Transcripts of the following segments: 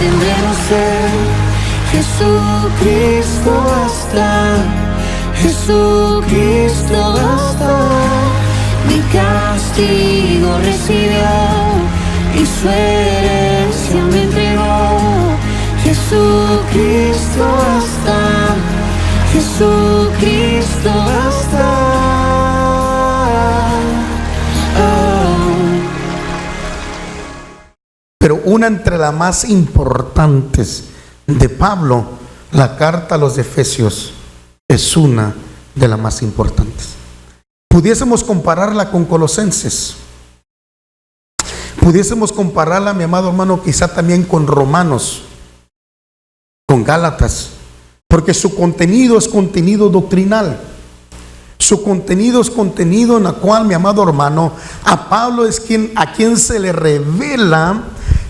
entendemos ser. Jesucristo basta, Jesucristo basta. Mi castigo recibió y su herencia me entregó. Jesucristo basta, Jesucristo basta. Pero una entre las más importantes de Pablo, la carta a los Efesios, es una de las más importantes. Pudiésemos compararla con Colosenses. Pudiésemos compararla, mi amado hermano, quizá también con Romanos, con Gálatas, porque su contenido es contenido doctrinal. Su contenido es contenido en la cual, mi amado hermano, a Pablo es a quien se le revela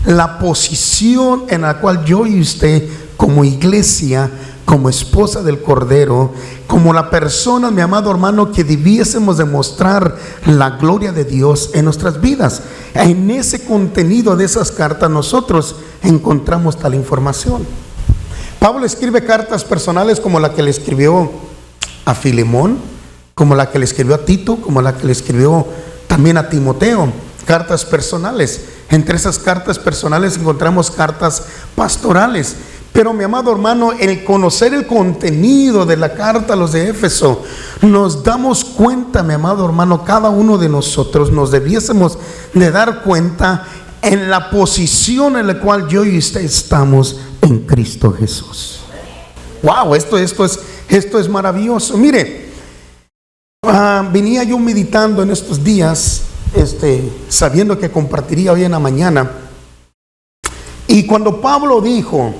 la posición en la cual yo y usted, como iglesia, como esposa del Cordero, como la persona, mi amado hermano, que debiésemos demostrar la gloria de Dios en nuestras vidas. En ese contenido de esas cartas nosotros encontramos tal información. Pablo escribe cartas personales como la que le escribió a Filemón, como la que le escribió a Tito, como la que le escribió también a Timoteo. Cartas personales. Entre esas cartas personales encontramos cartas pastorales. Pero, mi amado hermano, el conocer el contenido de la carta a los de Éfeso, nos damos cuenta, mi amado hermano, cada uno de nosotros nos debiésemos de dar cuenta en la posición en la cual yo y usted estamos en Cristo Jesús. Wow, esto es maravilloso. Mire, venía yo meditando en estos días, sabiendo que compartiría hoy en la mañana, y cuando Pablo dijo,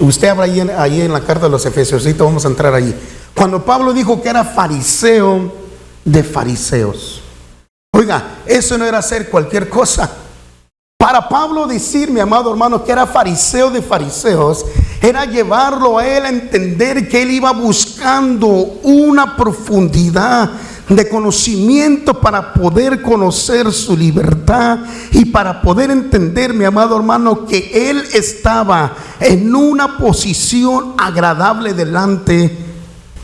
usted habla ahí en la carta de los Efesios, ahorita vamos a entrar ahí. Cuando Pablo dijo que era fariseo de fariseos, oiga, eso no era hacer cualquier cosa. Para Pablo decir, mi amado hermano, que era fariseo de fariseos, era llevarlo a él a entender que él iba buscando una profundidad de conocimiento para poder conocer su libertad y para poder entender, mi amado hermano, que él estaba en una posición agradable delante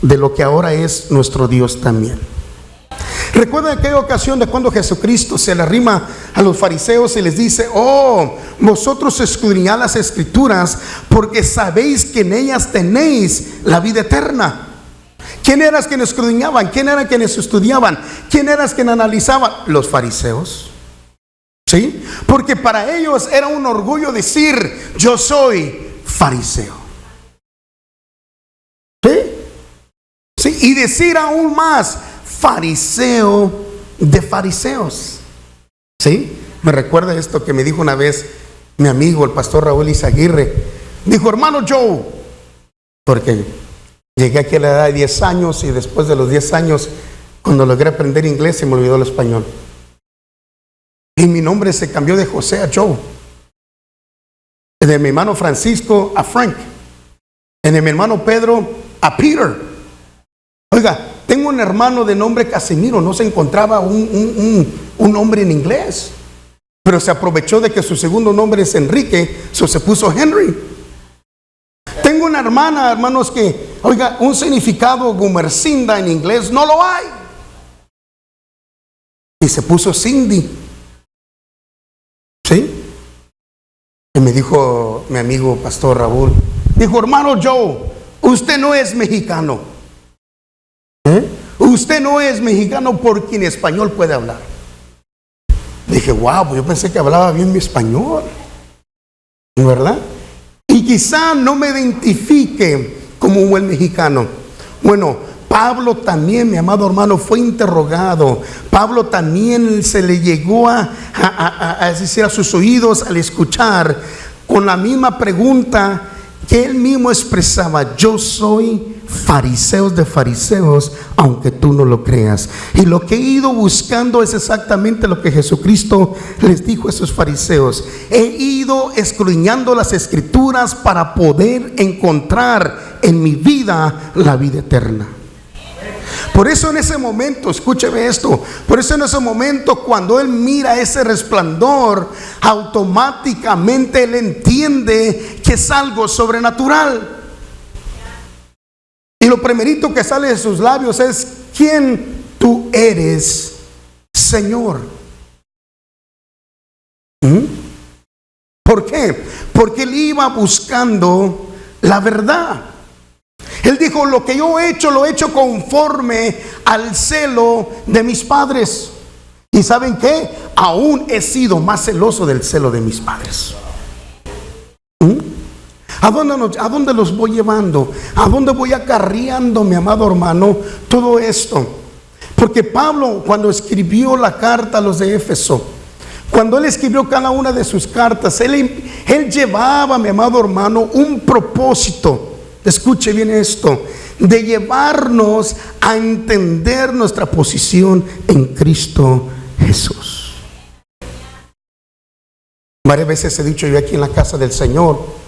de lo que ahora es nuestro Dios también. Recuerden aquella ocasión de cuando Jesucristo se le arrima a los fariseos y les dice: oh, vosotros escudriñad las escrituras porque sabéis que en ellas tenéis la vida eterna. ¿Quién eran quienes escudriñaban? ¿Quién eran quienes estudiaban? ¿Quién eran quienes analizaban? Los fariseos. ¿Sí? Porque para ellos era un orgullo decir: yo soy fariseo. ¿Sí? ¿Sí? Y decir aún más: fariseo de fariseos. ¿Sí? Me recuerda esto que me dijo una vez mi amigo, el pastor Raúl Izaguirre. Dijo: hermano Joe, porque llegué aquí a la edad de 10 años y después de los 10 años, cuando logré aprender inglés, se me olvidó el español. Y mi nombre se cambió de José a Joe. De mi hermano Francisco a Frank. De mi hermano Pedro a Peter. Oiga, tengo un hermano de nombre Casimiro, no se encontraba un nombre en inglés, pero se aprovechó de que su segundo nombre es Enrique, se puso Henry. Tengo una hermana, hermanos, que, oiga, un significado Gumercinda en inglés no lo hay, y se puso Cindy. ¿Sí? Y me dijo mi amigo pastor Raúl, dijo: hermano Joe, usted no es mexicano. Usted no es mexicano porque en español puede hablar. Dije: wow, pues yo pensé que hablaba bien mi español, ¿verdad? Y quizá no me identifique como un buen mexicano. Bueno, Pablo también, mi amado hermano, fue interrogado. Pablo también se le llegó a decir a sus oídos al escuchar con la misma pregunta que él mismo expresaba: yo soy fariseo de fariseos, aunque tú no lo creas. Y lo que he ido buscando es exactamente lo que Jesucristo les dijo a esos fariseos. He ido escudriñando las escrituras para poder encontrar en mi vida la vida eterna. Por eso en ese momento, escúcheme esto, por eso en ese momento cuando él mira ese resplandor, automáticamente él entiende que es algo sobrenatural. Y lo primerito que sale de sus labios es: ¿quién tú eres, Señor? ¿Por qué? Porque él iba buscando la verdad. Él dijo: lo que yo he hecho, lo he hecho conforme al celo de mis padres. ¿Y saben qué? Aún he sido más celoso del celo de mis padres. ¿A dónde los voy llevando? ¿A dónde voy acarreando, mi amado hermano, todo esto? Porque Pablo, cuando escribió la carta a los de Éfeso, cuando él escribió cada una de sus cartas, él llevaba, mi amado hermano, un propósito. Escuche bien esto: de llevarnos a entender nuestra posición en Cristo Jesús. Varias veces he dicho yo aquí en la casa del Señor,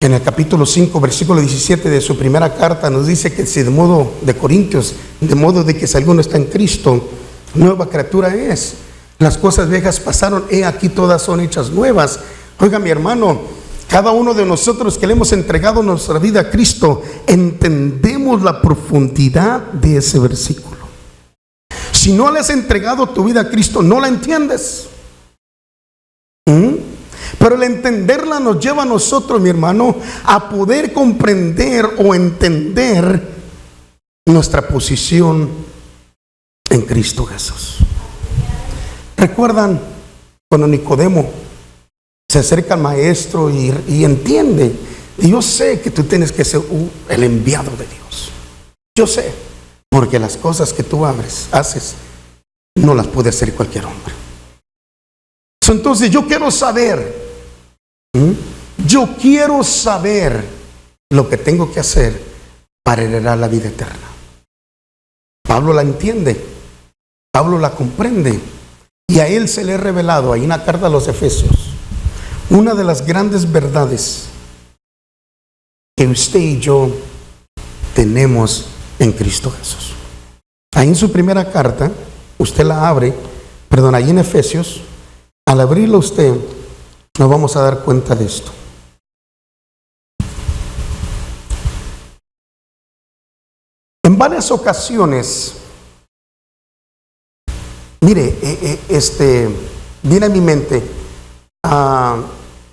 en el capítulo 5, versículo 17 de su primera carta, nos dice que si de modo de Corintios, de modo de que si alguno está en Cristo, nueva criatura es. Las cosas viejas pasaron, he aquí todas son hechas nuevas. Oiga, mi hermano, cada uno de nosotros que le hemos entregado nuestra vida a Cristo, entendemos la profundidad de ese versículo. Si no le has entregado tu vida a Cristo, no la entiendes. Pero el entenderla nos lleva a nosotros, mi hermano, a poder comprender o entender nuestra posición en Cristo Jesús. ¿Recuerdan cuando Nicodemo se acerca al maestro y entiende? Y yo sé que tú tienes que ser el enviado de Dios. Yo sé, porque las cosas que tú haces, no las puede hacer cualquier hombre. Entonces yo quiero saber lo que tengo que hacer para heredar la vida eterna. Pablo la entiende, Pablo la comprende, y a él se le ha revelado ahí en la carta a los Efesios una de las grandes verdades que usted y yo tenemos en Cristo Jesús. Ahí en su primera carta, usted la abre, ahí en Efesios, al abrirla usted, nos vamos a dar cuenta de esto. En varias ocasiones, mire, viene a mi mente,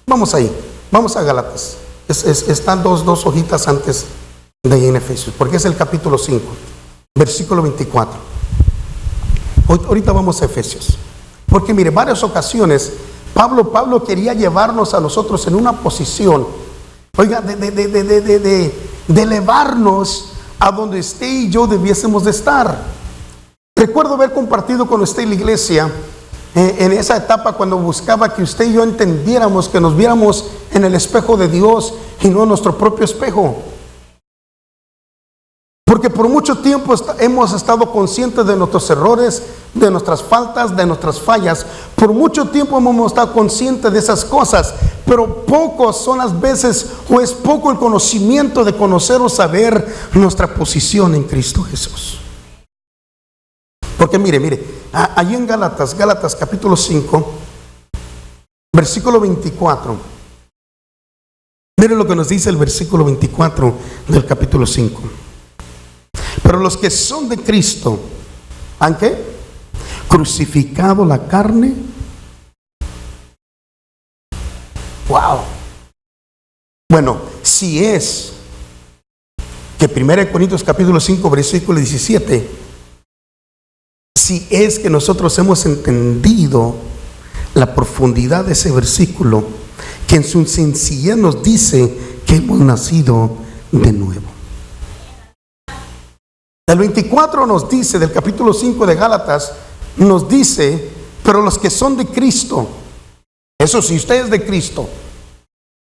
vamos ahí, vamos a Gálatas. Están dos hojitas antes de ahí en Efesios, porque es el capítulo 5, versículo 24. Ahorita vamos a Efesios, porque mire, varias ocasiones Pablo quería llevarnos a nosotros en una posición, oiga, de elevarnos a donde usted y yo debiésemos de estar. Recuerdo haber compartido con usted en la iglesia en esa etapa cuando buscaba que usted y yo entendiéramos, que nos viéramos en el espejo de Dios y no en nuestro propio espejo. Porque por mucho tiempo hemos estado conscientes de nuestros errores, de nuestras faltas, de nuestras fallas. Por mucho tiempo hemos estado conscientes de esas cosas, pero pocos son las veces, o es poco el conocimiento de conocer o saber nuestra posición en Cristo Jesús. Porque mire, allí en Gálatas capítulo 5, versículo 24. Mire lo que nos dice el versículo 24 del capítulo 5. Pero los que son de Cristo, ¿han qué? Crucificado la carne. Wow. Bueno, si es que 1 Corintios capítulo 5, versículo 17, si es que nosotros hemos entendido la profundidad de ese versículo, que en su sencillez nos dice que hemos nacido de nuevo. El 24 nos dice, del capítulo 5 de Gálatas, nos dice, pero los que son de Cristo, eso si usted es de Cristo,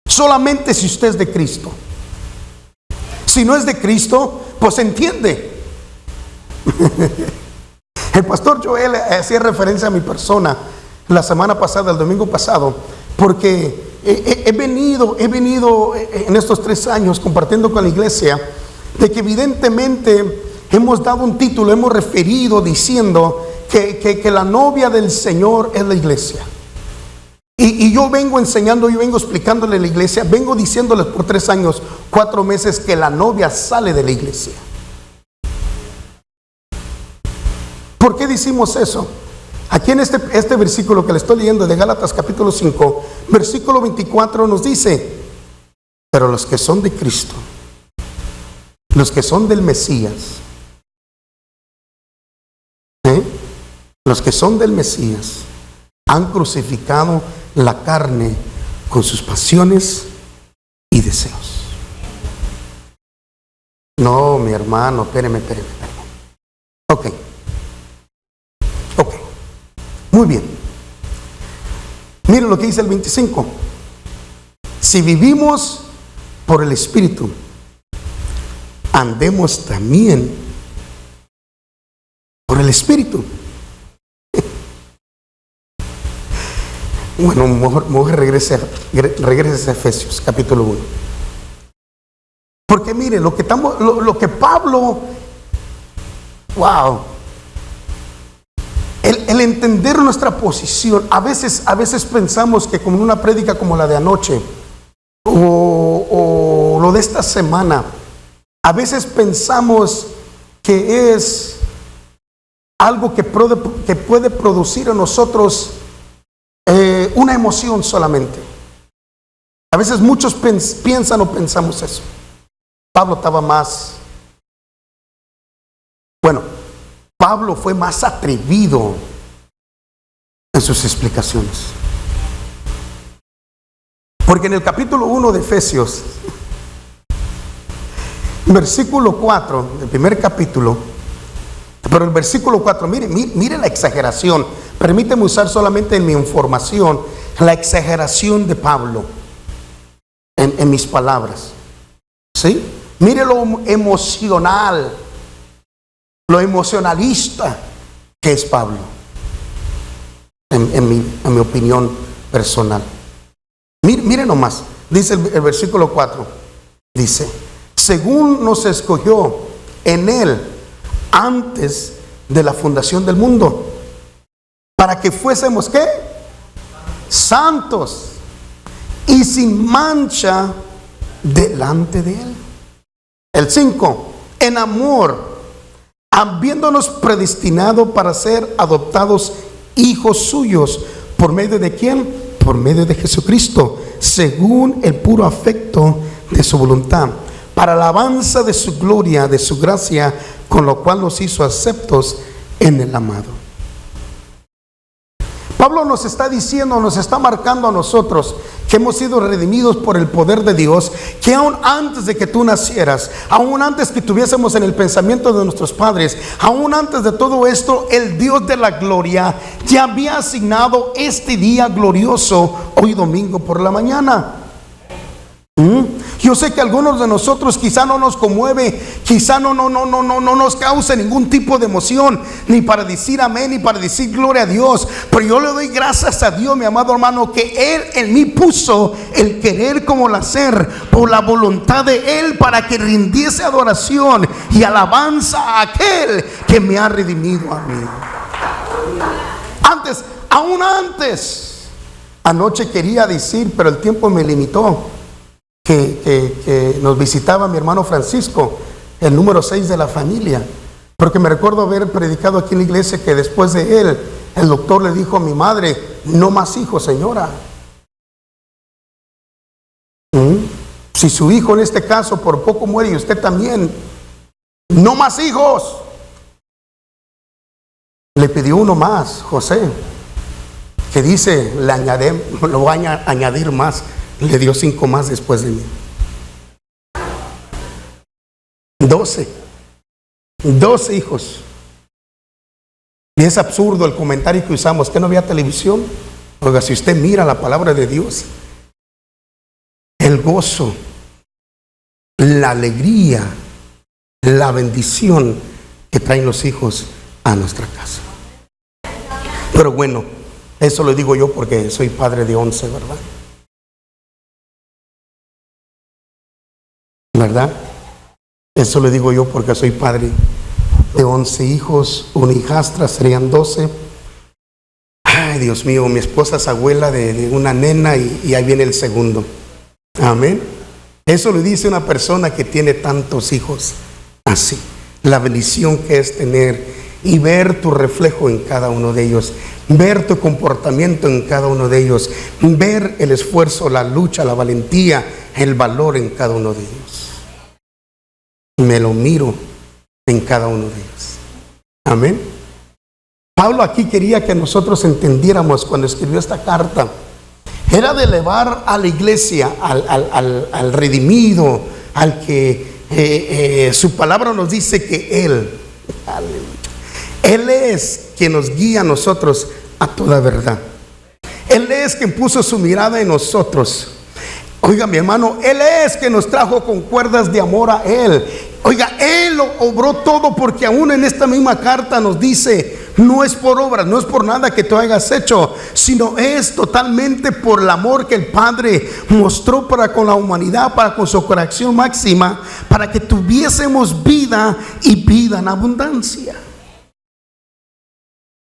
solamente si usted es de Cristo. Si no es de Cristo, pues entiende. El pastor Joel hacía referencia a mi persona la semana pasada, el domingo pasado, porque he venido en estos 3 años compartiendo con la iglesia de que evidentemente hemos dado un título, hemos referido diciendo que la novia del Señor es la iglesia. Y yo vengo enseñando, yo vengo explicándole a la iglesia, vengo diciéndoles por 3 años, 4 meses que la novia sale de la iglesia. ¿Por qué decimos eso? Aquí en este versículo que le estoy leyendo de Gálatas capítulo 5, versículo 24 nos dice: pero los que son de Cristo, los que son del Mesías, los que son del Mesías, han crucificado la carne con sus pasiones y deseos. No, mi hermano, espéreme. Ok. Muy bien. Miren lo que dice el 25. Si vivimos por el Espíritu, andemos también por el Espíritu. Bueno, mejor regrese a Efesios capítulo 1. Porque miren, lo que Pablo, wow, el entender nuestra posición, a veces pensamos que como en una prédica como la de anoche, o lo de esta semana, a veces pensamos que es algo que puede producir en nosotros una emoción solamente. A veces muchos piensan o pensamos eso. Pablo estaba más, Pablo fue más atrevido en sus explicaciones. Porque en el capítulo 1 de Efesios, versículo 4, el primer capítulo, pero el versículo 4, mire la exageración. Permíteme usar solamente en mi información la exageración de Pablo en mis palabras. ¿Sí? Mire lo emocional, lo emocionalista que es Pablo, en mi opinión personal. Mire nomás, dice el versículo 4, dice: según nos escogió en Él antes de la fundación del mundo, para que fuésemos, ¿qué? Santos y sin mancha delante de Él. El 5, en amor, habiéndonos predestinado para ser adoptados hijos suyos. ¿Por medio de quién? Por medio de Jesucristo, según el puro afecto de su voluntad, para alabanza de su gloria, de su gracia, con lo cual nos hizo aceptos en el amado. Pablo nos está diciendo, nos está marcando a nosotros que hemos sido redimidos por el poder de Dios, que aún antes de que tú nacieras, aún antes que tuviésemos en el pensamiento de nuestros padres, aún antes de todo esto, el Dios de la gloria ya había asignado este día glorioso, hoy domingo por la mañana. Yo sé que algunos de nosotros quizá no nos conmueve, quizá no nos cause ningún tipo de emoción, ni para decir amén, ni para decir gloria a Dios. Pero yo le doy gracias a Dios, mi amado hermano, que Él en mí puso el querer como el hacer, por la voluntad de Él, para que rindiese adoración y alabanza a aquel que me ha redimido a mí. Aún antes, anoche quería decir, pero el tiempo me limitó, que nos visitaba mi hermano Francisco, el número 6 de la familia, porque me recuerdo haber predicado aquí en la iglesia que después de él, el doctor le dijo a mi madre: no más hijos, señora. Si su hijo en este caso por poco muere y usted también, no más hijos. Le pidió uno más, José, que dice, lo voy a añadir más. Le dio 5 más después de mí. 12 hijos. Y es absurdo el comentario que usamos, que no había televisión. Oiga, si usted mira la palabra de Dios, el gozo, la alegría, la bendición que traen los hijos a nuestra casa. Pero bueno, eso lo digo yo porque soy padre de 11, ¿verdad? ¿Verdad? Eso le digo yo porque soy padre de 11 hijos, una hijastra, serían 12. Ay, Dios mío, mi esposa es abuela de una nena y ahí viene el segundo. Amén. Eso lo dice una persona que tiene tantos hijos así. La bendición que es tener y ver tu reflejo en cada uno de ellos, ver tu comportamiento en cada uno de ellos, ver el esfuerzo, la lucha, la valentía, el valor en cada uno de ellos. Me lo miro en cada uno de ellos. Amén. Pablo aquí quería que nosotros entendiéramos cuando escribió esta carta, era de elevar a la iglesia, al redimido, al que su palabra nos dice que Él es quien nos guía a nosotros a toda verdad. Él es quien puso su mirada en nosotros. Oiga, mi hermano, Él es quien nos trajo con cuerdas de amor a Él. Oiga, Él lo obró todo, porque aún en esta misma carta nos dice, no es por obras, no es por nada que tú hayas hecho, sino es totalmente por el amor que el Padre mostró para con la humanidad, para con su corrección máxima, para que tuviésemos vida y vida en abundancia.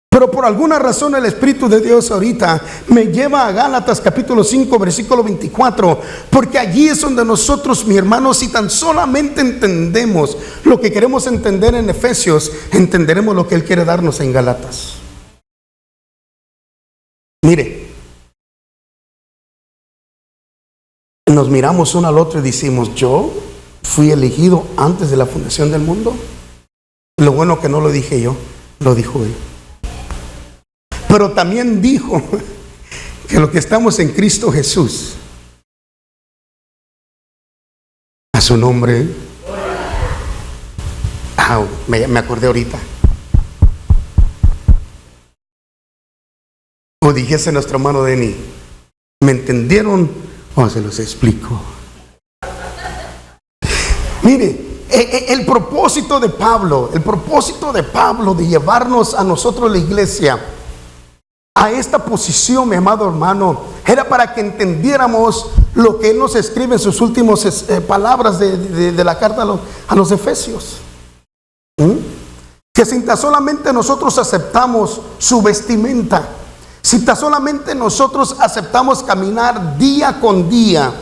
Pero por alguna razón el Espíritu de Dios ahorita me lleva a Gálatas capítulo 5 versículo 24, porque allí es donde nosotros, mi hermano, si tan solamente entendemos lo que queremos entender en Efesios, entenderemos lo que Él quiere darnos en Gálatas. Mire, nos miramos uno al otro y decimos, yo fui elegido antes de la fundación del mundo. Lo bueno que no lo dije yo, lo dijo Él. Pero también dijo que los que estamos en Cristo Jesús, a su nombre, me acordé ahorita. O dijese nuestro hermano Denny, ¿me entendieron o se los explico? Mire, el propósito de Pablo de llevarnos a nosotros la iglesia a esta posición, mi amado hermano, era para que entendiéramos lo que Él nos escribe en sus últimas palabras de la carta a los Efesios. Que si tan solamente nosotros aceptamos su vestimenta, si tan solamente nosotros aceptamos caminar día con día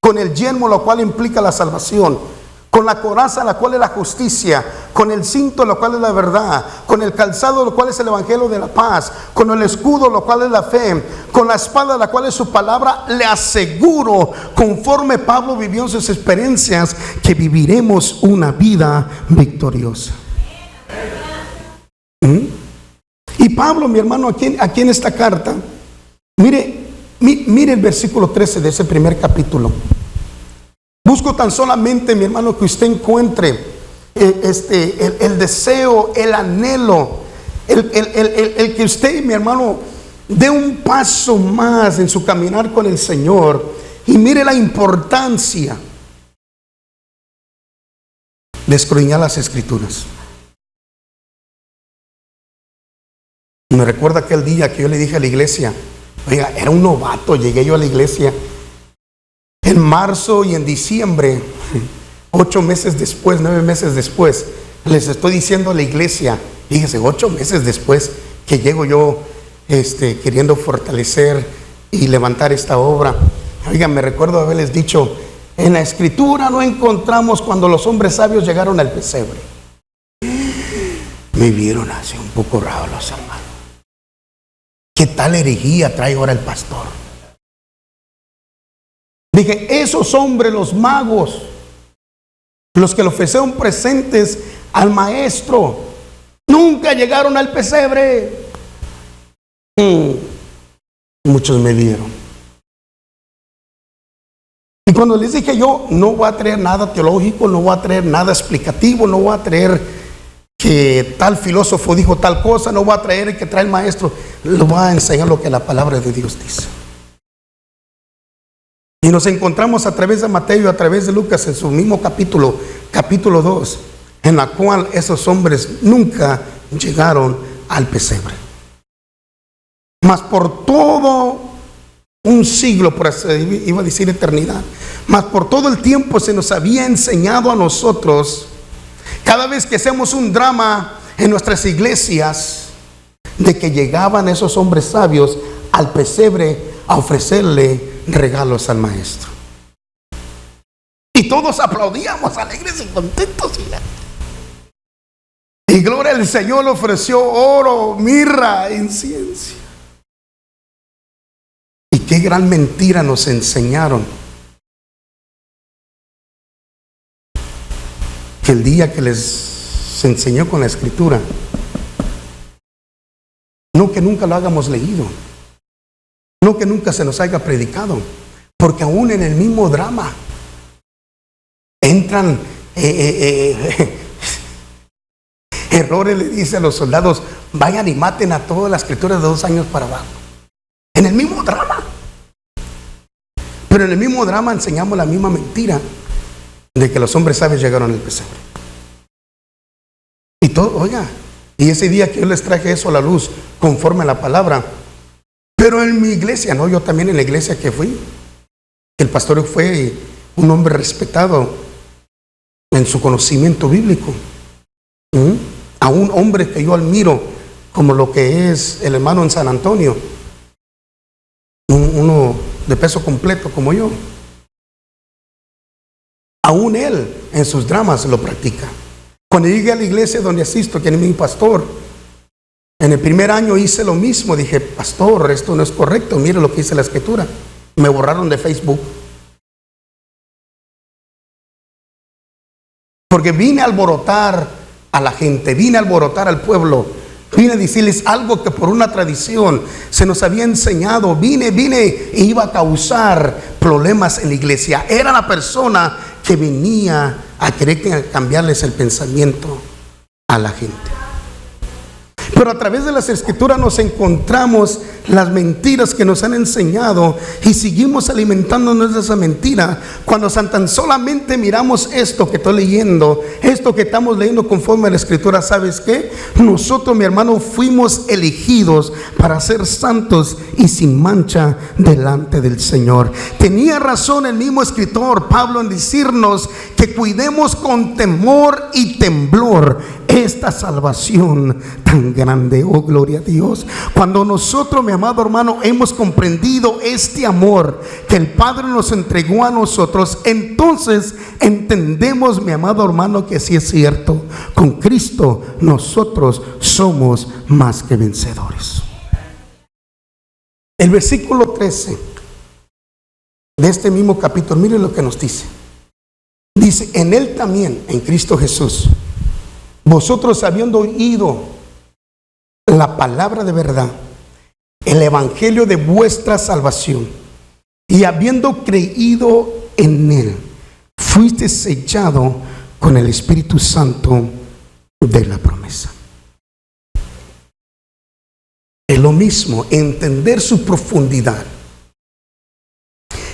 con el yelmo, lo cual implica la salvación, con la coraza, la cual es la justicia, con el cinto, lo cual es la verdad, con el calzado, lo cual es el evangelio de la paz, con el escudo, lo cual es la fe, con la espada, la cual es su palabra, le aseguro, conforme Pablo vivió en sus experiencias, que viviremos una vida victoriosa. Y Pablo, mi hermano, aquí en esta carta, mire el versículo 13 de ese primer capítulo. Busco tan solamente, mi hermano, que usted encuentre el deseo, el anhelo, el que usted, mi hermano, dé un paso más en su caminar con el Señor. Y mire la importancia de escudriñar las Escrituras. Me recuerda aquel día que yo le dije a la iglesia, oiga, era un novato, llegué yo a la iglesia en marzo y en diciembre, 8 meses después, 9 meses después, les estoy diciendo a la iglesia, fíjese, 8 meses después que llego yo queriendo fortalecer y levantar esta obra. Oigan, me recuerdo haberles dicho, en la Escritura no encontramos cuando los hombres sabios llegaron al pesebre. Me vieron así un poco raro los hermanos. ¿Qué tal herejía trae ahora el pastor? Dije, esos hombres, los magos, los que le ofrecieron presentes al maestro, nunca llegaron al pesebre. Muchos me vieron. Y cuando les dije, yo no voy a traer nada teológico, no voy a traer nada explicativo, no voy a traer que tal filósofo dijo tal cosa, no voy a traer el que trae el maestro, le voy a enseñar lo que la palabra de Dios dice. Y nos encontramos a través de Mateo y a través de Lucas en su mismo capítulo 2, en la cual esos hombres nunca llegaron al pesebre. Mas por todo un siglo, iba a decir eternidad, mas por todo el tiempo se nos había enseñado a nosotros Cada vez que hacemos un drama en nuestras iglesias, de que llegaban esos hombres sabios al pesebre a ofrecerle regalos al maestro. Y todos aplaudíamos alegres y contentos. Y gloria al Señor, le ofreció oro, mirra, incienso. Y qué gran mentira nos enseñaron. Que el día que les enseñó con la escritura, no que nunca lo hayamos leído, no que nunca se nos haya predicado, porque aún en el mismo drama entran errores. Le dice a los soldados: vayan y maten a todas las criaturas de 2 años para abajo. En el mismo drama. Pero en el mismo drama enseñamos la misma mentira de que los hombres sabios llegaron al pesebre. Y todo, oiga, y ese día que yo les traje eso a la luz, conforme a la palabra. Pero en mi iglesia, no, yo también en la iglesia que fui, el pastor fue un hombre respetado en su conocimiento bíblico. A un hombre que yo admiro, como lo que es el hermano en San Antonio, uno de peso completo como yo. Aún él en sus dramas lo practica. Cuando llegué a la iglesia donde asisto, que es mi pastor, en el primer año hice lo mismo. Dije: pastor, esto no es correcto, mire lo que dice la escritura. Me borraron de Facebook. Porque vine a alborotar a la gente, vine a alborotar al pueblo, vine a decirles algo que por una tradición se nos había enseñado. Vine e iba a causar problemas en la iglesia. Era la persona que venía a querer cambiarles el pensamiento a la gente. Pero a través de las escrituras nos encontramos las mentiras que nos han enseñado y seguimos alimentándonos de esa mentira. Cuando tan solamente miramos esto que estoy leyendo, esto que estamos leyendo conforme a la escritura, ¿sabes qué? Nosotros, mi hermano, fuimos elegidos para ser santos y sin mancha delante del Señor. Tenía razón el mismo escritor Pablo en decirnos que cuidemos con temor y temblor esta salvación tan grande. Oh, gloria a Dios. Cuando nosotros, mi amado hermano, hemos comprendido este amor que el Padre nos entregó a nosotros, entonces entendemos, mi amado hermano, que sí es cierto: con Cristo nosotros somos más que vencedores. El versículo 13 de este mismo capítulo, miren lo que nos dice. Dice: en Él también, en Cristo Jesús, vosotros, habiendo oído la palabra de verdad, el evangelio de vuestra salvación, y habiendo creído en Él, fuiste sellado con el Espíritu Santo de la promesa. Es lo mismo, entender su profundidad,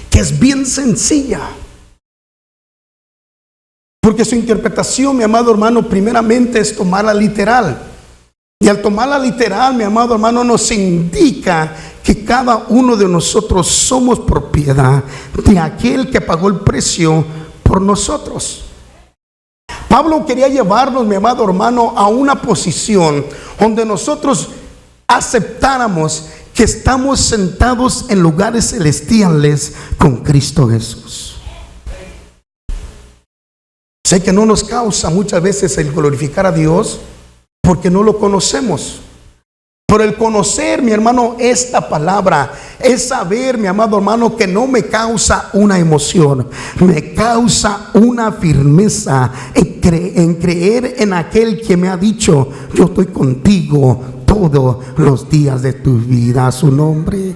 que es bien sencilla. Porque su interpretación, mi amado hermano, primeramente es tomarla literal. Y al tomarla literal, mi amado hermano, nos indica que cada uno de nosotros somos propiedad de aquel que pagó el precio por nosotros. Pablo quería llevarnos, mi amado hermano, a una posición donde nosotros aceptáramos que estamos sentados en lugares celestiales con Cristo Jesús. Sé que no nos causa muchas veces el glorificar a Dios porque no lo conocemos. Pero el conocer, mi hermano, esta palabra es saber, mi amado hermano, que no me causa una emoción, me causa una firmeza en creer en aquel que me ha dicho: yo estoy contigo todos los días de tu vida. A su nombre,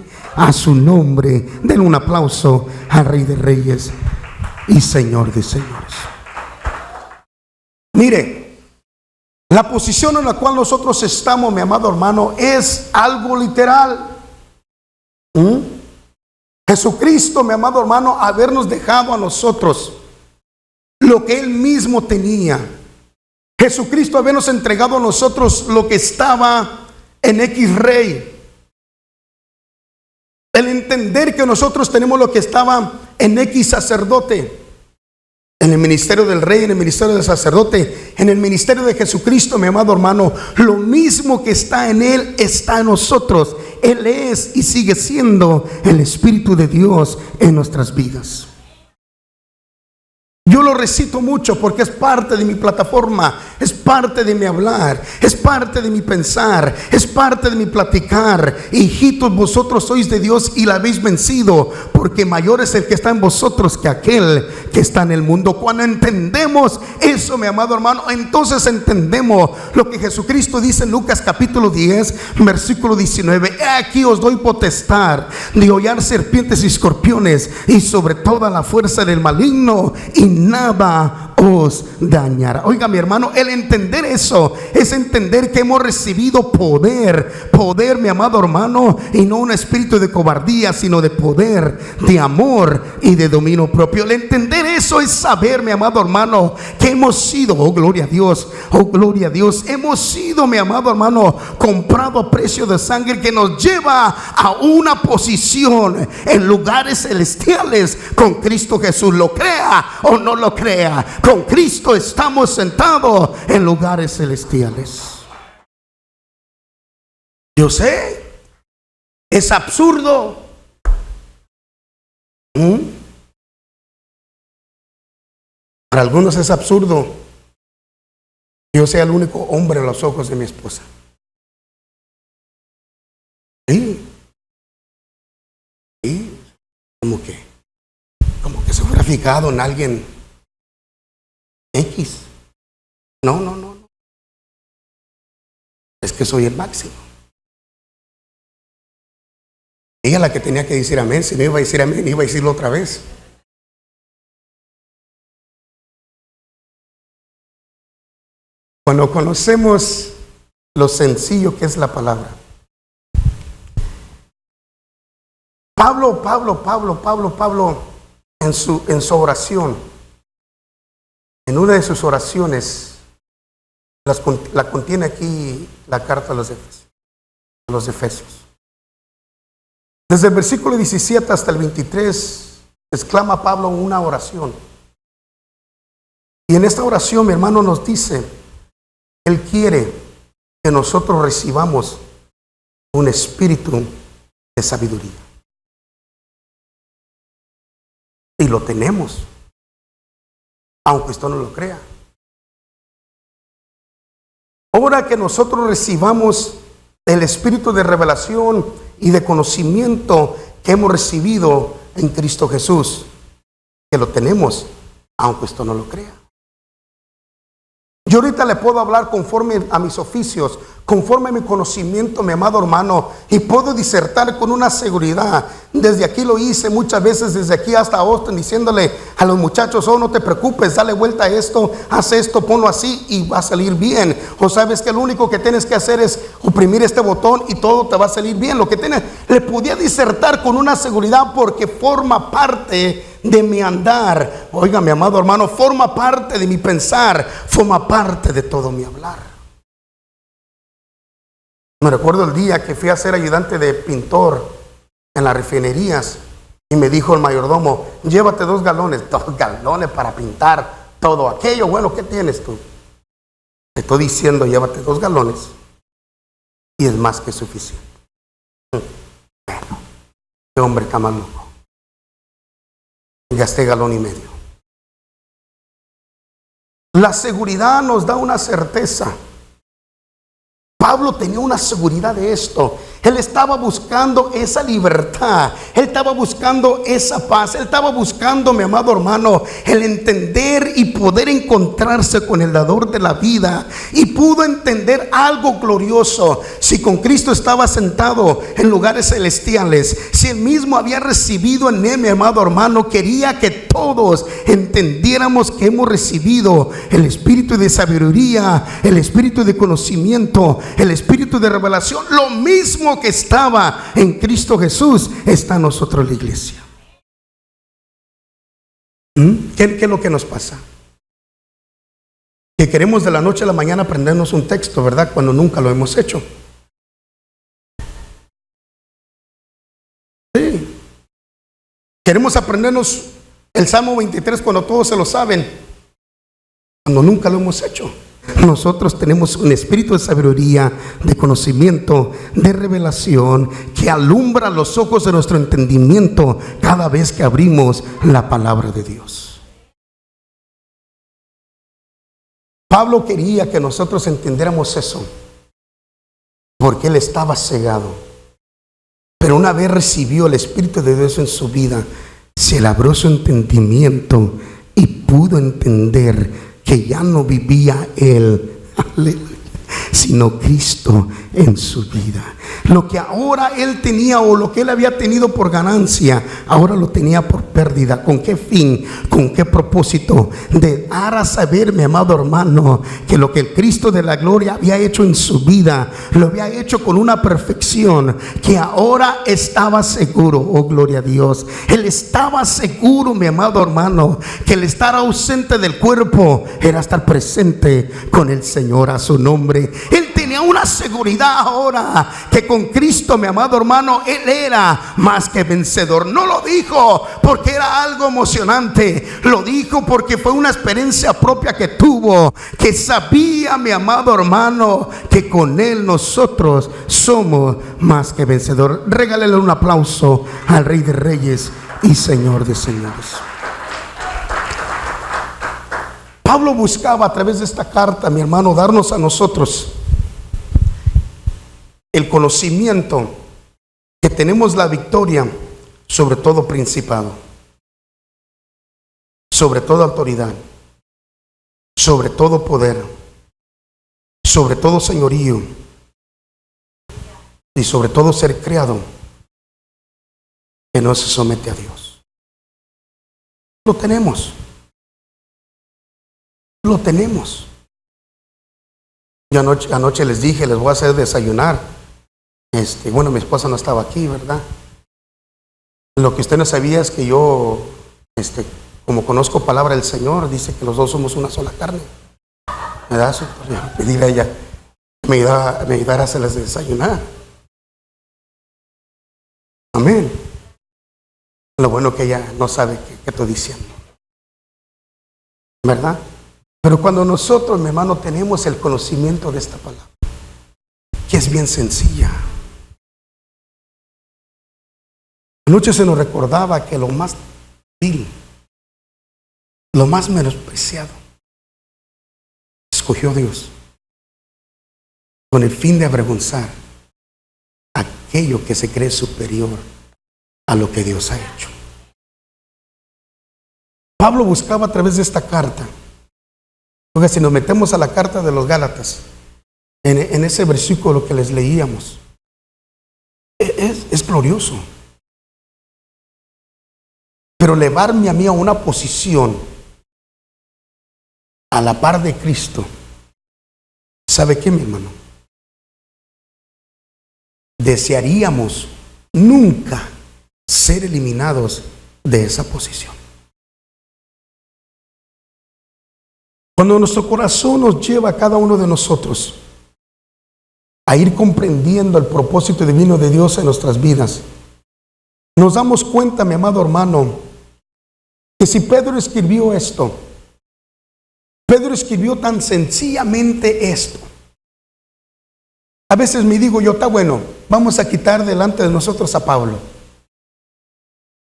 denle un aplauso al Rey de Reyes y Señor de Señores. Mire, la posición en la cual nosotros estamos, mi amado hermano, es algo literal. Jesucristo, mi amado hermano, habernos dejado a nosotros lo que Él mismo tenía. Jesucristo habernos entregado a nosotros lo que estaba en X rey. El entender que nosotros tenemos lo que estaba en X sacerdote. en el ministerio del rey, en el ministerio del sacerdote, en el ministerio de Jesucristo, mi amado hermano, lo mismo que está en Él está en nosotros. Él es y sigue siendo el Espíritu de Dios en nuestras vidas. Yo lo recito mucho porque es parte de mi plataforma, es parte de mi hablar, es parte de mi pensar, es parte de mi platicar. Hijitos, vosotros sois de Dios y la habéis vencido, porque mayor es el que está en vosotros que aquel que está en el mundo. Cuando entendemos eso, mi amado hermano, entonces entendemos lo que Jesucristo dice en Lucas capítulo 10, versículo 19. He aquí os doy potestad de hollar serpientes y escorpiones y sobre toda la fuerza del maligno, y nada os dañará. Oiga, mi hermano, el entender eso es entender que hemos recibido poder, mi amado hermano, y no un espíritu de cobardía, sino de poder, de amor y de dominio propio. El entender eso es saber, mi amado hermano, que hemos sido, oh gloria a Dios, hemos sido, mi amado hermano, comprado a precio de sangre, que nos lleva a una posición en lugares celestiales con Cristo Jesús. Lo crea o no lo crea, con Cristo estamos sentados en lugares celestiales. Yo sé, es absurdo. Para algunos es absurdo que yo sea el único hombre a los ojos de mi esposa. Sí. Como que se fuera fijado en alguien X. No. Es que soy el máximo. Ella la que tenía que decir amén. Si no iba a decir amén, iba a decirlo otra vez. Cuando conocemos lo sencillo que es la palabra. Pablo, en su oración, en una de sus oraciones, la contiene aquí la carta a los Efesios. Desde el versículo 17 hasta el 23, exclama Pablo una oración. Y en esta oración, mi hermano, nos dice, Él quiere que nosotros recibamos un espíritu de sabiduría. Y lo tenemos, aunque usted no lo crea. Ahora que nosotros recibamos el espíritu de revelación y de conocimiento que hemos recibido en Cristo Jesús, que lo tenemos, aunque usted no lo crea. Yo ahorita le puedo hablar conforme a mis oficios, conforme a mi conocimiento, mi amado hermano, y puedo disertar con una seguridad. Desde aquí lo hice muchas veces, desde aquí hasta Austin, diciéndole a los muchachos, oh, no te preocupes, dale vuelta a esto, haz esto, ponlo así y va a salir bien. O sabes que lo único que tienes que hacer es oprimir este botón y todo te va a salir bien. Lo que tienes, le podía disertar con una seguridad porque forma parte de mi andar. Oiga, mi amado hermano, forma parte de mi pensar, forma parte de todo mi hablar. Me recuerdo el día que fui a ser ayudante de pintor en las refinerías y me dijo el mayordomo, llévate 2 galones para pintar todo aquello. Bueno, ¿qué tienes tú? Te estoy diciendo, llévate 2 galones y es más que suficiente. Bueno, qué hombre tan más loco. Gasté 1,5 galones. La seguridad nos da una certeza. Pablo tenía una seguridad de esto. Él estaba buscando esa libertad. Él estaba buscando esa paz. Él estaba buscando, mi amado hermano, el entender y poder encontrarse con el dador de la vida. Y pudo entender algo glorioso. Si con Cristo estaba sentado en lugares celestiales, si él mismo había recibido en él, mi amado hermano, quería que todos entendiéramos que hemos recibido el espíritu de sabiduría, el espíritu de conocimiento, el espíritu de revelación. Lo mismo que estaba en Cristo Jesús está en nosotros, la iglesia. ¿Qué es lo que nos pasa? Que queremos de la noche a la mañana aprendernos un texto, ¿verdad? Cuando nunca lo hemos hecho. Sí. Queremos aprendernos El Salmo 23, cuando todos se lo saben, cuando nunca lo hemos hecho. Nosotros tenemos un espíritu de sabiduría, de conocimiento, de revelación, que alumbra los ojos de nuestro entendimiento cada vez que abrimos la palabra de Dios. Pablo quería que nosotros entendiéramos eso, porque él estaba cegado. Pero una vez recibió el Espíritu de Dios en su vida, se le abrió su entendimiento y pudo entender que ya no vivía él, sino Cristo en su vida. Lo que ahora él tenía, o lo que él había tenido por ganancia, ahora lo tenía por pérdida. ¿Con qué fin? ¿Con qué propósito? De dar a saber, mi amado hermano, que lo que el Cristo de la gloria había hecho en su vida, lo había hecho con una perfección, que ahora estaba seguro. Oh, gloria a Dios. Él estaba seguro, mi amado hermano, que el estar ausente del cuerpo era estar presente con el Señor. A su nombre. Él tenía una seguridad ahora, que con Cristo, mi amado hermano, él era más que vencedor. No lo dijo porque era algo emocionante, lo dijo porque fue una experiencia propia que tuvo, que sabía, mi amado hermano, que con él nosotros somos más que vencedor. Regálele un aplauso al Rey de Reyes y Señor de Señores. Pablo buscaba a través de esta carta, mi hermano, darnos a nosotros el conocimiento que tenemos la victoria sobre todo principado, sobre toda autoridad, sobre todo poder, sobre todo señorío y sobre todo ser creado que no se somete a Dios. Lo tenemos. Lo tenemos. Yo anoche les dije, les voy a hacer desayunar. Bueno, mi esposa no estaba aquí, ¿verdad? Lo que usted no sabía es que yo, como conozco palabra del Señor, dice que los dos somos una sola carne. Me da eso, pedirle a ella que me ayudara a hacerles desayunar. Amén. Lo bueno que ella no sabe qué estoy diciendo, ¿verdad? Pero cuando nosotros, mi hermano, tenemos el conocimiento de esta palabra, que es bien sencilla. Anoche se nos recordaba que lo más vil, lo más menospreciado, escogió Dios con el fin de avergonzar aquello que se cree superior a lo que Dios ha hecho. Pablo buscaba a través de esta carta. Porque si nos metemos a la carta de los Gálatas, en ese versículo que les leíamos, es glorioso. Pero elevarme a mí a una posición a la par de Cristo, ¿sabe qué, mi hermano? Desearíamos nunca ser eliminados de esa posición. Cuando nuestro corazón nos lleva a cada uno de nosotros a ir comprendiendo el propósito divino de Dios en nuestras vidas, nos damos cuenta, mi amado hermano, que si Pedro escribió esto, Pedro escribió tan sencillamente esto. A veces me digo yo, está bueno, vamos a quitar delante de nosotros a Pablo.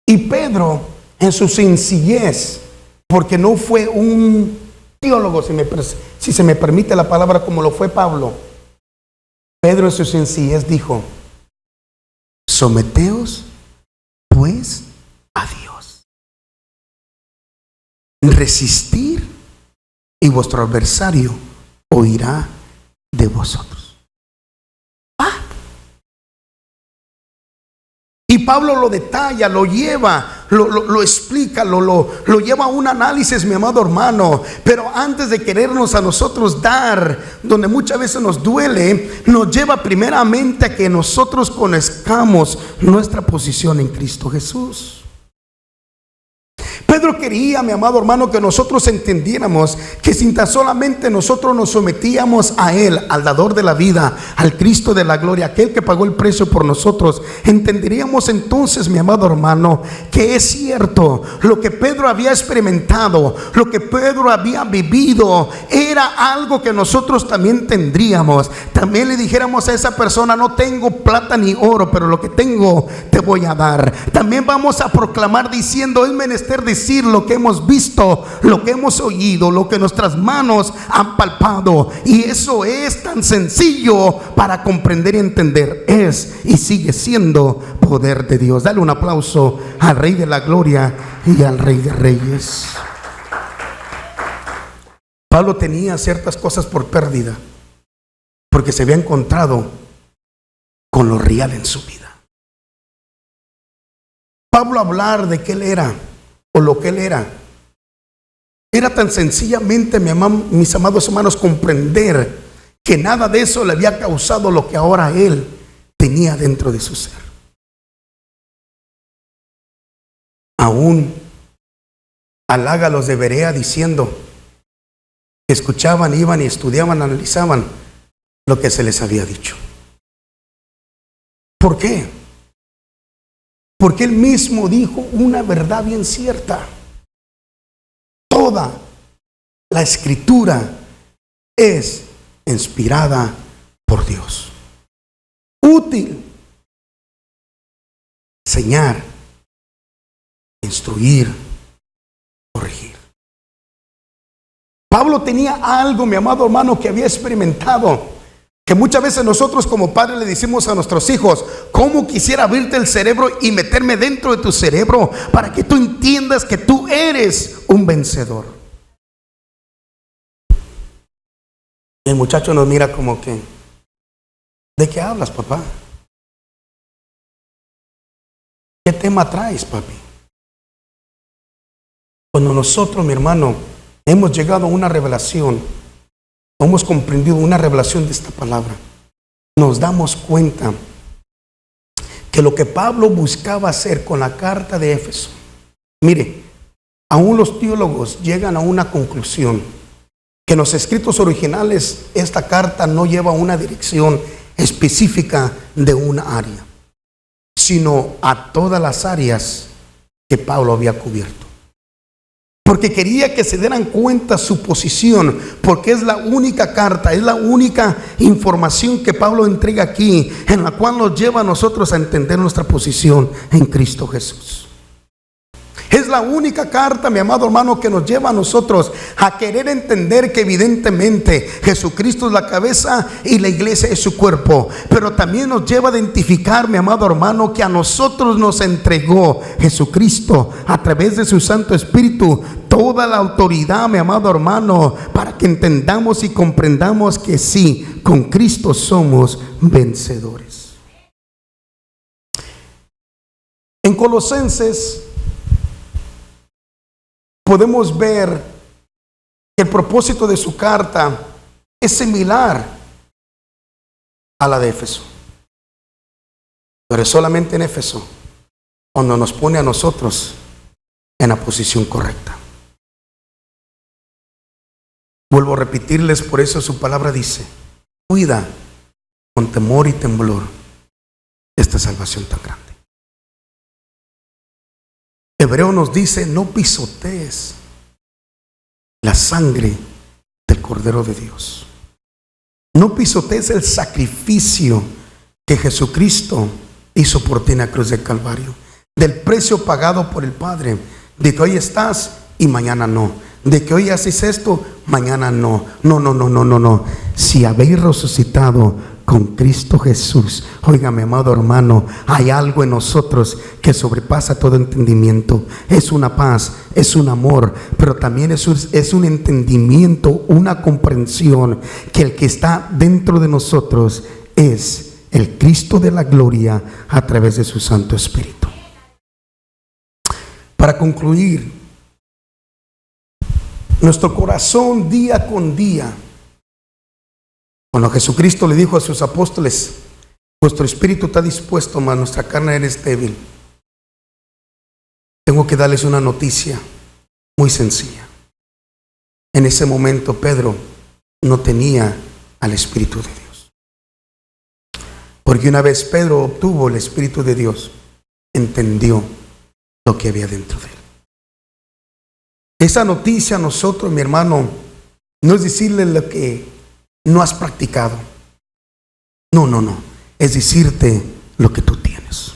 Y Pedro, en su sencillez, porque no fue un teólogo, si se me permite la palabra, como lo fue Pablo, Pedro en su sencillez dijo: someteos pues a Dios, resistir y vuestro adversario oirá de vosotros. Y Pablo lo detalla, lo lleva, lo explica, lo lleva a un análisis, mi amado hermano. Pero antes de querernos a nosotros dar, donde muchas veces nos duele, nos lleva primeramente a que nosotros conozcamos nuestra posición en Cristo Jesús. Pedro Pedro quería, mi amado hermano, que nosotros entendiéramos que si tan solamente nosotros nos sometíamos a Él, al dador de la vida, al Cristo de la gloria, aquel que pagó el precio por nosotros, entenderíamos entonces, mi amado hermano, que es cierto lo que Pedro había experimentado, lo que Pedro había vivido, era algo que nosotros también tendríamos. También le dijéramos a esa persona: no tengo plata ni oro, pero lo que tengo te voy a dar. También vamos a proclamar diciendo: es menester decir lo que hemos visto, lo que hemos oído, lo que nuestras manos han palpado. Y eso es tan sencillo para comprender y entender. Es y sigue siendo poder de Dios. Dale un aplauso al Rey de la Gloria y al Rey de Reyes. Pablo tenía ciertas cosas por pérdida porque se había encontrado con lo real en su vida. Pablo hablar de que él era o lo que él era tan sencillamente, mis amados hermanos, comprender que nada de eso le había causado lo que ahora él tenía dentro de su ser. Aún halaga a los de Berea diciendo que escuchaban, iban y estudiaban, analizaban lo que se les había dicho. ¿Por qué? Porque él mismo dijo una verdad bien cierta: toda la escritura es inspirada por Dios, útil, enseñar, instruir, corregir. Pablo tenía algo, mi amado hermano, que había experimentado, que muchas veces nosotros como padres le decimos a nuestros hijos: ¿cómo quisiera abrirte el cerebro y meterme dentro de tu cerebro para que tú entiendas que tú eres un vencedor? Y el muchacho nos mira como que: ¿de qué hablas, papá? ¿Qué tema traes, papi? Cuando nosotros, mi hermano, hemos llegado a una revelación, hemos comprendido una revelación de esta palabra, nos damos cuenta que lo que Pablo buscaba hacer con la carta de Éfeso, mire, aún los teólogos llegan a una conclusión, que en los escritos originales esta carta no lleva una dirección específica de una área, sino a todas las áreas que Pablo había cubierto. Porque quería que se dieran cuenta su posición, porque es la única carta, es la única información que Pablo entrega aquí, en la cual nos lleva a nosotros a entender nuestra posición en Cristo Jesús. Es la única carta, mi amado hermano, que nos lleva a nosotros a querer entender que evidentemente Jesucristo es la cabeza y la iglesia es su cuerpo, pero también nos lleva a identificar, mi amado hermano, que a nosotros nos entregó Jesucristo a través de su Santo Espíritu toda la autoridad, mi amado hermano, para que entendamos y comprendamos que sí, con Cristo somos vencedores. En Colosenses podemos ver que el propósito de su carta es similar a la de Éfeso, pero es solamente en Éfeso cuando nos pone a nosotros en la posición correcta. Vuelvo a repetirles, por eso su palabra dice: cuida con temor y temblor esta salvación tan grande. Hebreo nos dice: no pisotees la sangre del Cordero de Dios. No pisotees el sacrificio que Jesucristo hizo por ti en la cruz del Calvario, del precio pagado por el Padre, de que hoy estás y mañana no, de que hoy haces esto, mañana no. No. Si habéis resucitado con Cristo Jesús, óigame, amado hermano, hay algo en nosotros que sobrepasa todo entendimiento. Es una paz, es un amor, pero también es un entendimiento, una comprensión que el que está dentro de nosotros es el Cristo de la gloria a través de su Santo Espíritu. Para concluir, nuestro corazón día con día, cuando Jesucristo le dijo a sus apóstoles: vuestro espíritu está dispuesto, mas nuestra carne es débil. Tengo que darles una noticia: muy sencilla. En ese momento Pedro no tenía al Espíritu de Dios. Porque una vez Pedro obtuvo el Espíritu de Dios, entendió lo que había dentro de él. Esa noticia a nosotros, mi hermano, no es decirle lo que no has practicado. No. Es decirte lo que tú tienes.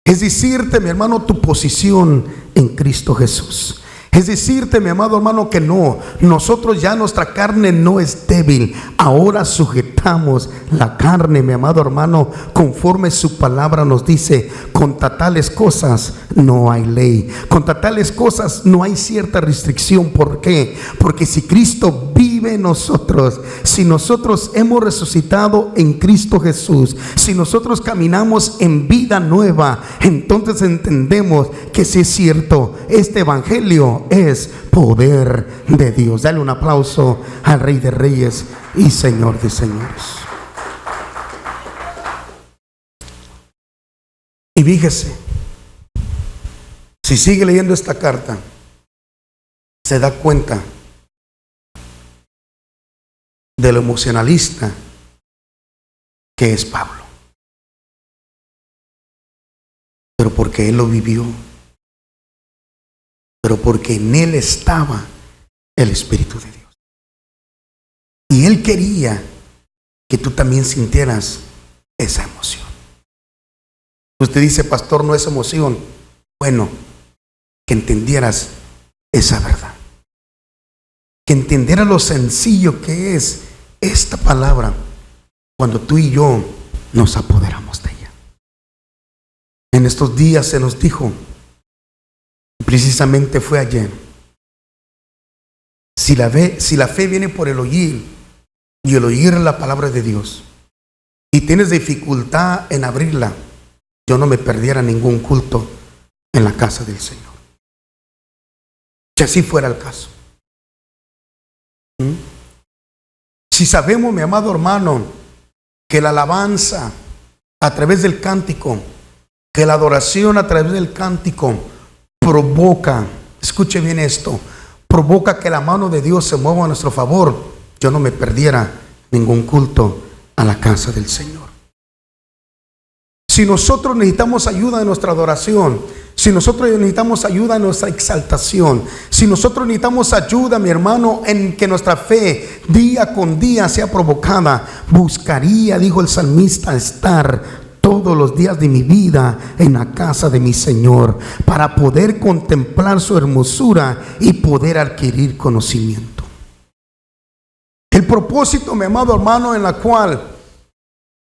Es decirte, mi hermano, tu posición en Cristo Jesús. Es decirte, mi amado hermano, que no, nosotros ya nuestra carne no es débil. Ahora sujetamos la carne, mi amado hermano, conforme su palabra nos dice. Contra tales cosas no hay ley. Contra tales cosas no hay cierta restricción. ¿Por qué? Porque si Cristo vive en nosotros, si nosotros hemos resucitado en Cristo Jesús, si nosotros caminamos en vida nueva, entonces entendemos que sí es cierto, este evangelio es poder de Dios. Dale un aplauso al Rey de Reyes y Señor de Señores. Y fíjese, si sigue leyendo esta carta, se da cuenta de lo emocionalista que es Pablo. Pero porque él lo vivió, pero porque en él estaba el Espíritu de Dios. Y él quería que tú también sintieras esa emoción. Usted dice, pastor, no es emoción. Bueno, que entendieras esa verdad. Que entendieras lo sencillo que es esta palabra cuando tú y yo nos apoderamos de ella. En estos días se nos dijo, precisamente fue ayer, si la fe viene por el oír, y el oír la palabra de Dios, y tienes dificultad en abrirla, yo no me perdiera ningún culto en la casa del Señor. Si así fuera el caso. Si sabemos, mi amado hermano, que la alabanza a través del cántico, que la adoración a través del cántico provoca, escuche bien esto, provoca que la mano de Dios se mueva a nuestro favor, yo no me perdiera ningún culto a la casa del Señor. Si nosotros necesitamos ayuda en nuestra adoración, si nosotros necesitamos ayuda en nuestra exaltación, si nosotros necesitamos ayuda, mi hermano, en que nuestra fe día con día sea provocada, buscaría, dijo el salmista, estar todos los días de mi vida en la casa de mi Señor, para poder contemplar su hermosura y poder adquirir conocimiento. El propósito, mi amado hermano, en la cual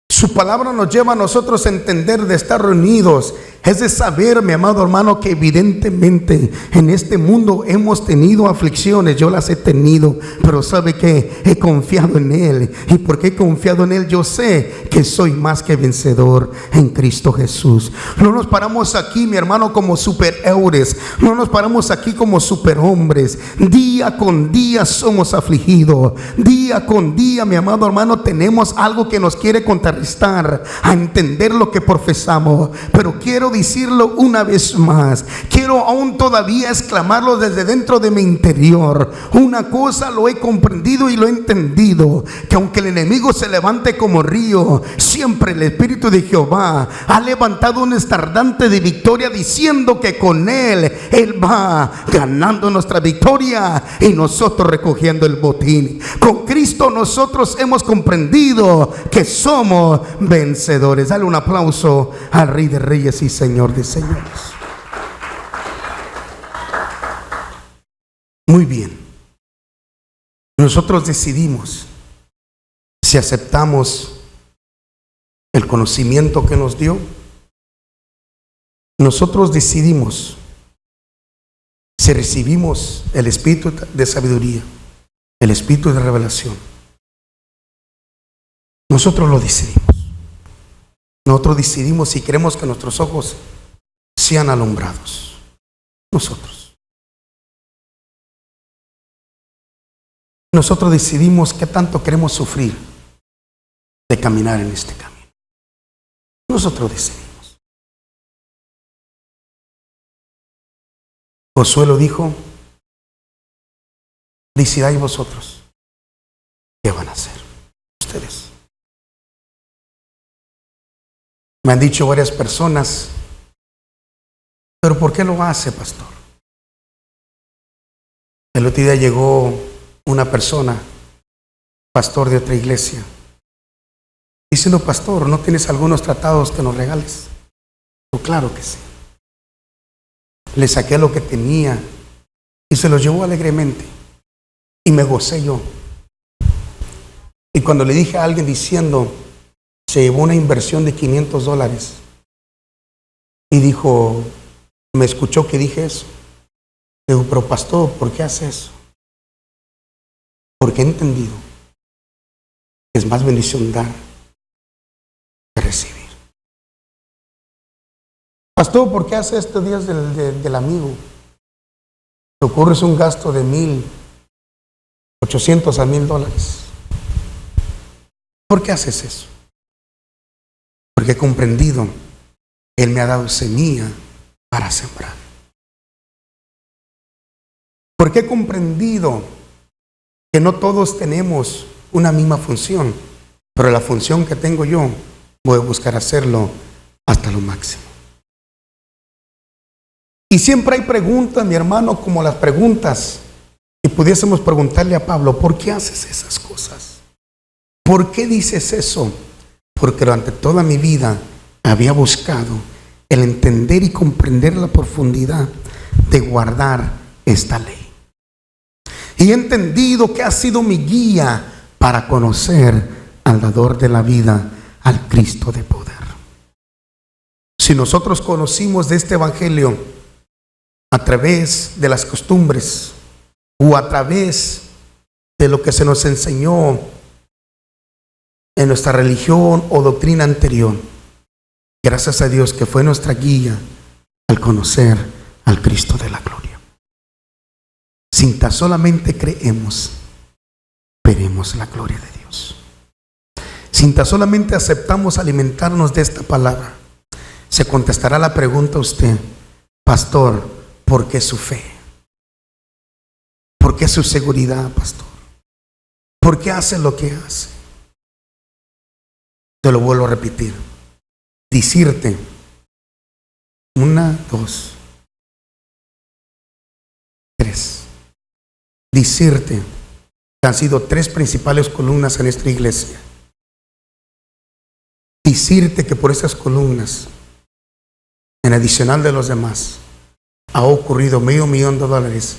su palabra nos lleva a nosotros a entender de estar reunidos, es de saber, mi amado hermano, que evidentemente en este mundo hemos tenido aflicciones. Yo las he tenido, pero sabe que he confiado en Él, y porque he confiado en Él, yo sé que soy más que vencedor en Cristo Jesús. No nos paramos aquí, mi hermano, como superhéroes, no nos paramos aquí como superhombres. Día con día somos afligidos, día con día, mi amado hermano, tenemos algo que nos quiere contrarrestar a entender lo que profesamos. Pero quiero decirlo una vez más, quiero aún todavía exclamarlo desde dentro de mi interior. Una cosa lo he comprendido y lo he entendido, que aunque el enemigo se levante como río, siempre el Espíritu de Jehová ha levantado un estandarte de victoria, diciendo que con Él va ganando nuestra victoria y nosotros recogiendo el botín. Con Cristo nosotros hemos comprendido que somos vencedores. Dale un aplauso al Rey de Reyes y Señor de Señores. Muy bien. Nosotros decidimos si aceptamos el conocimiento que nos dio. Nosotros decidimos si recibimos el espíritu de sabiduría, el espíritu de revelación. Nosotros lo decidimos. Nosotros decidimos si queremos que nuestros ojos sean alumbrados. Nosotros decidimos qué tanto queremos sufrir de caminar en este camino. Nosotros decidimos. Josué lo dijo, decidáis vosotros qué van a hacer ustedes. Me han dicho varias personas, pero ¿por qué lo hace, pastor? El otro día llegó una persona, pastor de otra iglesia, diciendo, pastor, ¿no tienes algunos tratados que nos regales? Yo, claro que sí. Le saqué lo que tenía y se los llevó alegremente. Y me gocé yo. Y cuando le dije a alguien diciendo, se llevó una inversión de $500. Y dijo, me escuchó que dije eso. Le digo, pero pastor, ¿por qué hace eso? Porque he entendido que es más bendición dar que recibir. Pastor, ¿por qué hace estos días del amigo? Te ocurre es un gasto de $1,800 a $1,000. ¿Por qué haces eso? Porque he comprendido que Él me ha dado semilla para sembrar. Porque he comprendido que no todos tenemos una misma función, pero la función que tengo yo, voy a buscar hacerlo hasta lo máximo. Y siempre hay preguntas, mi hermano, como las preguntas, y pudiésemos preguntarle a Pablo, ¿por qué haces esas cosas? ¿Por qué dices eso? Porque durante toda mi vida había buscado el entender y comprender la profundidad de guardar esta ley. Y he entendido que ha sido mi guía para conocer al dador de la vida, al Cristo de poder. Si nosotros conocimos de este evangelio a través de las costumbres o a través de lo que se nos enseñó en nuestra religión o doctrina anterior, gracias a Dios que fue nuestra guía al conocer al Cristo de la gloria. Sin tan solamente creemos, veremos la gloria de Dios. Sin tan solamente aceptamos alimentarnos de esta palabra, se contestará la pregunta a usted, pastor, ¿por qué su fe? ¿Por qué su seguridad, pastor? ¿Por qué hace lo que hace? Te lo vuelvo a repetir. Decirte, 1, 2, 3. Decirte que han sido 3 principales columnas en esta iglesia. Decirte que por esas columnas, en adicional de los demás, ha ocurrido $500,000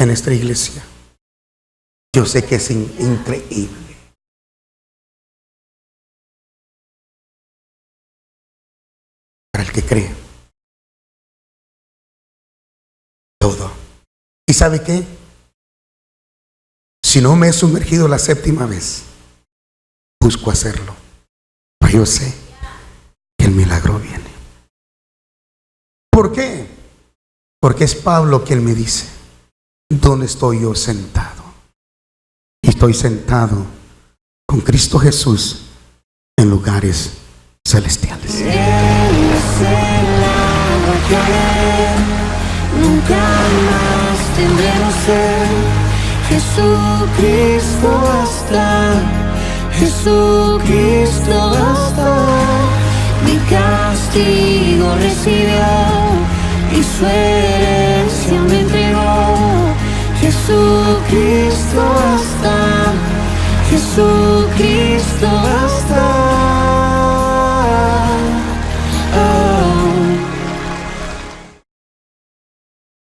en esta iglesia. Yo sé que es increíble. Para el que cree. Todo. ¿Y sabe qué? Si no me he sumergido la 7ª vez, busco hacerlo. Pero yo sé que el milagro viene. ¿Por qué? Porque es Pablo quien me dice, ¿dónde estoy yo sentado? Y estoy sentado con Cristo Jesús en lugares celestiales. Él es el agua que haré, nunca más tendremos sed. Jesucristo basta, Jesucristo basta. Mi castigo recibió y su herencia me entregó. Jesucristo basta, Jesucristo basta.